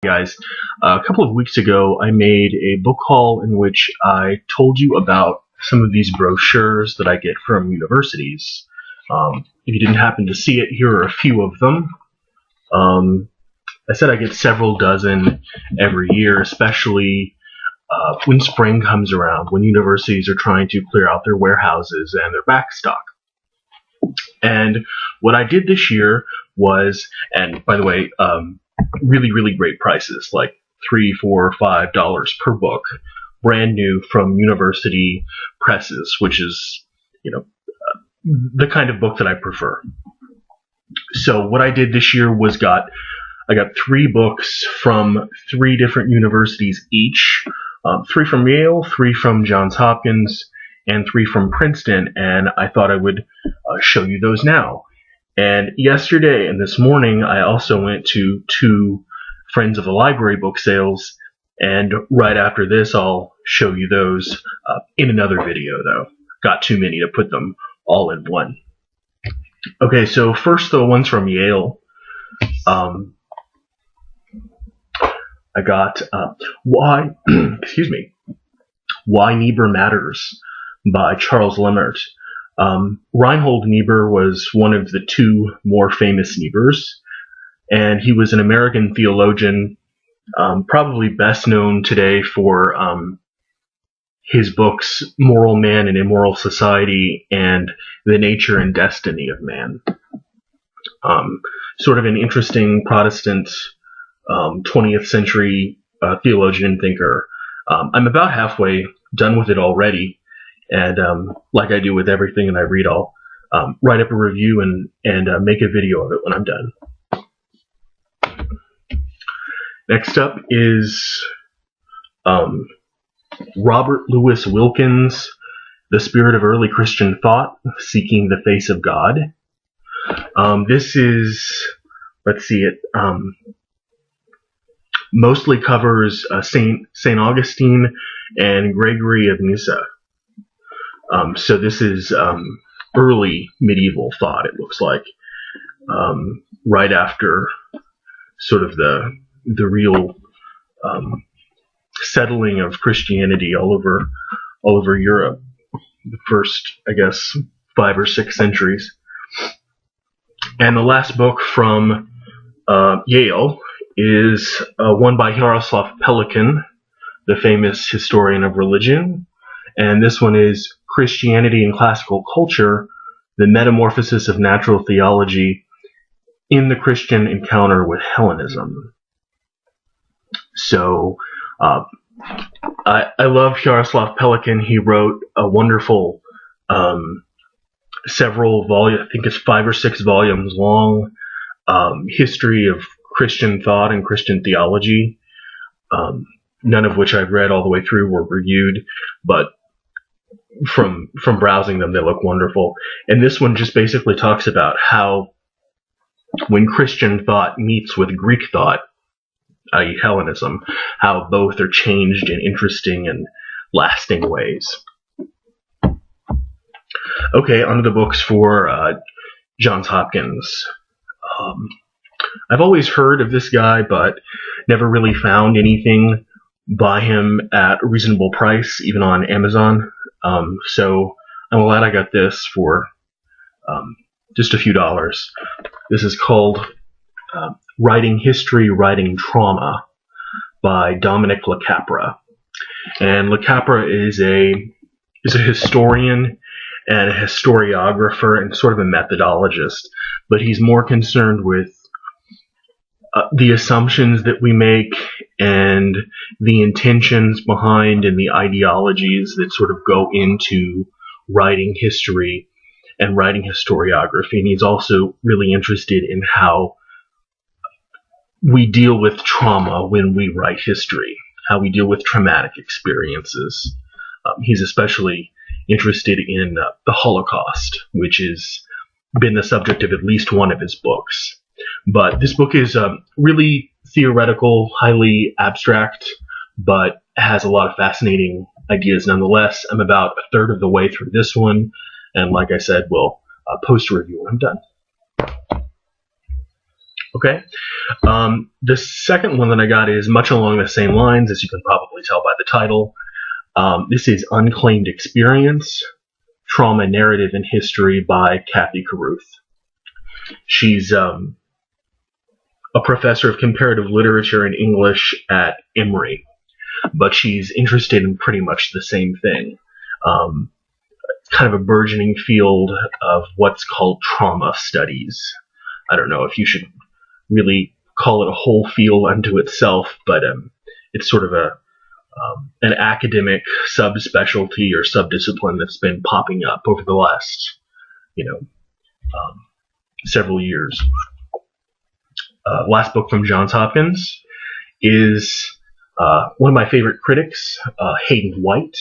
Guys, a couple of weeks ago I made a book haul in which I told you about some of these brochures that I get from universities. If you didn't happen to see it, here are a few of them. I said I get several dozen every year, especially when spring comes around, when universities are trying to clear out their warehouses and their backstock. And what I did this year was, and by the way, really great prices, like $3, $4, $5 per book, brand new from university presses, which is, the kind of book that I prefer. So what I did this year was I got 3 books from 3 different universities each, 3 from Yale, 3 from Johns Hopkins, and 3 from Princeton, and I thought I would show you those now. And yesterday and this morning, I also went to 2 Friends of the Library book sales, and right after this, I'll show you those in another video, though. Got too many to put them all in one. Okay, so first the ones from Yale. I got Why Niebuhr Matters by Charles Lemmert. Reinhold Niebuhr was one of the 2 more famous Niebuhrs, and he was an American theologian, probably best known today for his books Moral Man and Immoral Society and The Nature and Destiny of Man. Sort of an interesting Protestant 20th century theologian and thinker. I'm about halfway done with it already. And like I do with everything that I read, I'll write up a review and make a video of it when I'm done. Next up is Robert Louis Wilkins, The Spirit of Early Christian Thought, Seeking the Face of God. This is, mostly covers Saint Augustine and Gregory of Nyssa. So this is early medieval thought, it looks like, right after sort of the real settling of Christianity all over Europe, the first, 5 or 6 centuries. And the last book from Yale is one by Jaroslav Pelikan, the famous historian of religion. And this one is Christianity and Classical Culture, the Metamorphosis of Natural Theology in the Christian Encounter with Hellenism. So I love Jaroslav Pelikan. He wrote a wonderful several volumes, I think it's 5 or 6 volumes long, history of Christian thought and Christian theology, none of which I've read all the way through or reviewed, but from browsing them, they look wonderful. And this one just basically talks about how when Christian thought meets with Greek thought, i.e. Hellenism, how both are changed in interesting and lasting ways. Okay, on to the books for Johns Hopkins. I've always heard of this guy, but never really found anything by him at a reasonable price, even on Amazon. So I'm glad I got this for just a few dollars. This is called Writing History, Writing Trauma by Dominic LaCapra. And LaCapra is a historian and a historiographer and sort of a methodologist, but he's more concerned with the assumptions that we make and the intentions behind and the ideologies that sort of go into writing history and writing historiography. And he's also really interested in how we deal with trauma when we write history, how we deal with traumatic experiences. He's especially interested in the Holocaust, which has been the subject of at least one of his books. But this book is really theoretical, highly abstract, but has a lot of fascinating ideas nonetheless. I'm about a third of the way through this one, and like I said, we'll post a review when I'm done. Okay. The second one that I got is much along the same lines, as you can probably tell by the title. This is Unclaimed Experience, Trauma, Narrative, and History by Kathy Carruth. She's a professor of comparative literature and English at Emory, but she's interested in pretty much the same thing. Kind of a burgeoning field of what's called trauma studies. I don't know if you should really call it a whole field unto itself, but it's sort of an academic subspecialty or subdiscipline that's been popping up over the last, several years. Last book from Johns Hopkins is one of my favorite critics, Hayden White,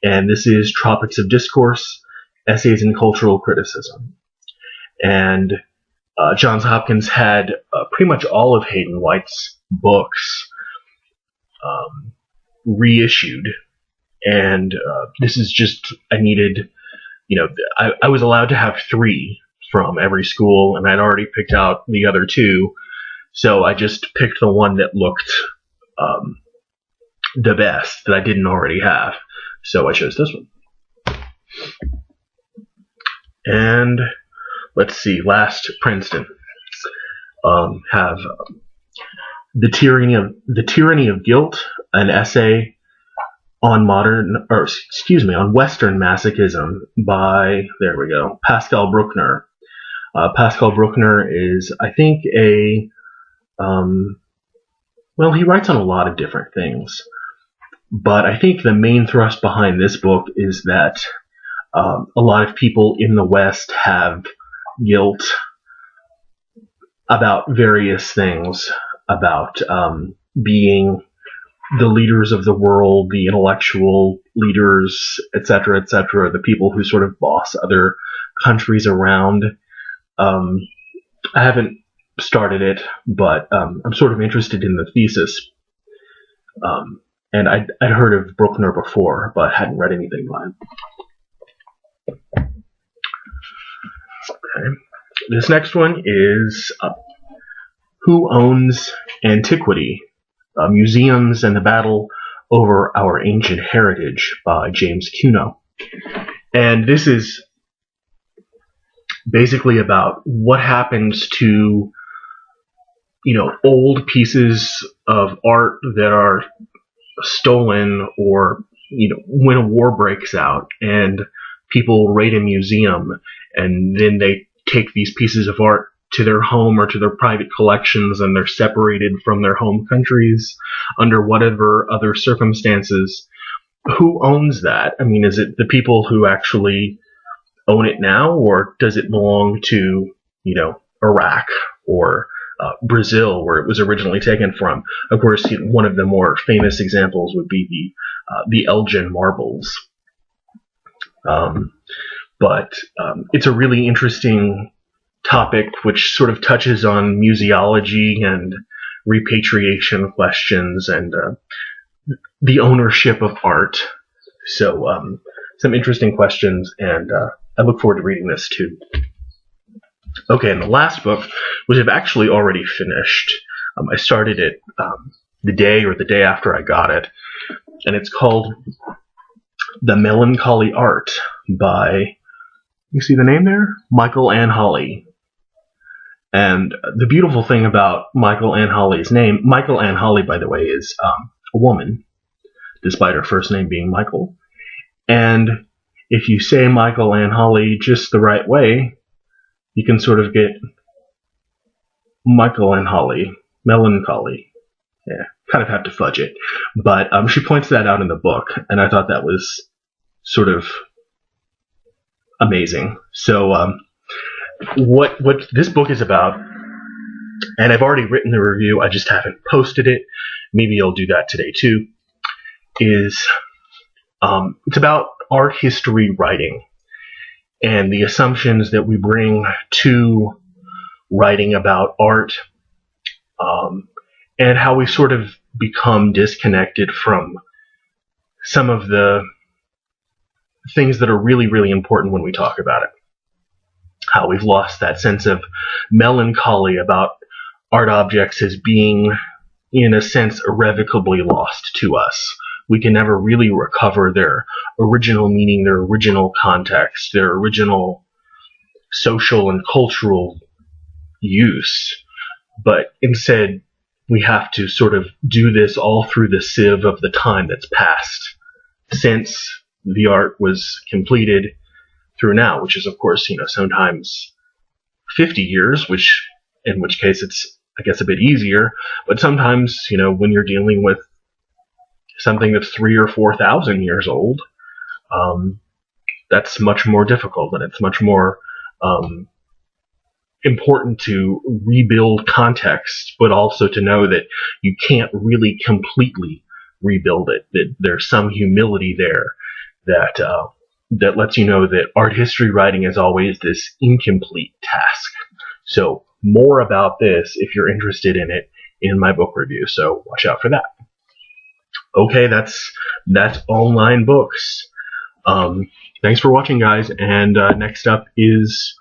and this is Tropics of Discourse, Essays in Cultural Criticism. And Johns Hopkins had pretty much all of Hayden White's books reissued, and this is just, I needed, I was allowed to have 3 from every school, and I'd already picked out the other 2, so I just picked the one that looked the best that I didn't already have, so I chose this one. And let's see, last Princeton have the tyranny of guilt, an essay on on Western masochism by, there we go, Pascal Bruckner. Pascal Bruckner is, I think, he writes on a lot of different things, but I think the main thrust behind this book is that a lot of people in the West have guilt about various things, about being the leaders of the world, the intellectual leaders, etc., the people who sort of boss other countries around. I haven't started it, but I'm sort of interested in the thesis. And I'd heard of Bruckner before, but hadn't read anything by him. Okay. This next one is Who Owns Antiquity? Museums and the Battle Over Our Ancient Heritage by James Cuno. And this is basically about what happens to, old pieces of art that are stolen, or, when a war breaks out and people raid a museum and then they take these pieces of art to their home or to their private collections, and they're separated from their home countries under whatever other circumstances. Who owns that? I mean, is it the people who actually own it now, or does it belong to, Iraq or Brazil, where it was originally taken from? Of course, one of the more famous examples would be the Elgin marbles. But it's a really interesting topic, which sort of touches on museology and repatriation questions and the ownership of art. So some interesting questions, and I look forward to reading this too. Okay, and the last book, which I've actually already finished, I started it the day after I got it, and it's called The Melancholy Art by, you see the name there? Michael Ann Hawley. And the beautiful thing about Michael Ann Hawley's name, Michael Ann Hawley, by the way, is a woman, despite her first name being Michael. And if you say Michael Ann Hawley just the right way, you can sort of get Michael Ann Hawley, melancholy. Yeah, kind of have to fudge it. But she points that out in the book, and I thought that was sort of amazing. So what this book is about, and I've already written the review, I just haven't posted it, maybe I'll do that today too, is it's about art history writing and the assumptions that we bring to writing about art, and how we sort of become disconnected from some of the things that are really, really important when we talk about it. How we've lost that sense of melancholy about art objects as being, in a sense, irrevocably lost to us. We can never really recover their original meaning, their original context, their original social and cultural use. But instead, we have to sort of do this all through the sieve of the time that's passed since the art was completed through now, which is, of course, sometimes 50 years, in which case it's, I guess, a bit easier. But sometimes, when you're dealing with something that's 3,000 or 4,000 years old, that's much more difficult, and it's much more important to rebuild context, but also to know that you can't really completely rebuild it, that there's some humility there that lets you know that art history writing is always this incomplete task. So more about this, if you're interested in it, in my book review, so watch out for that. Okay, that's online books. Thanks for watching, guys, and next up is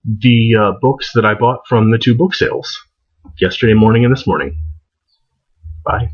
the books that I bought from the 2 book sales yesterday morning and this morning. Bye.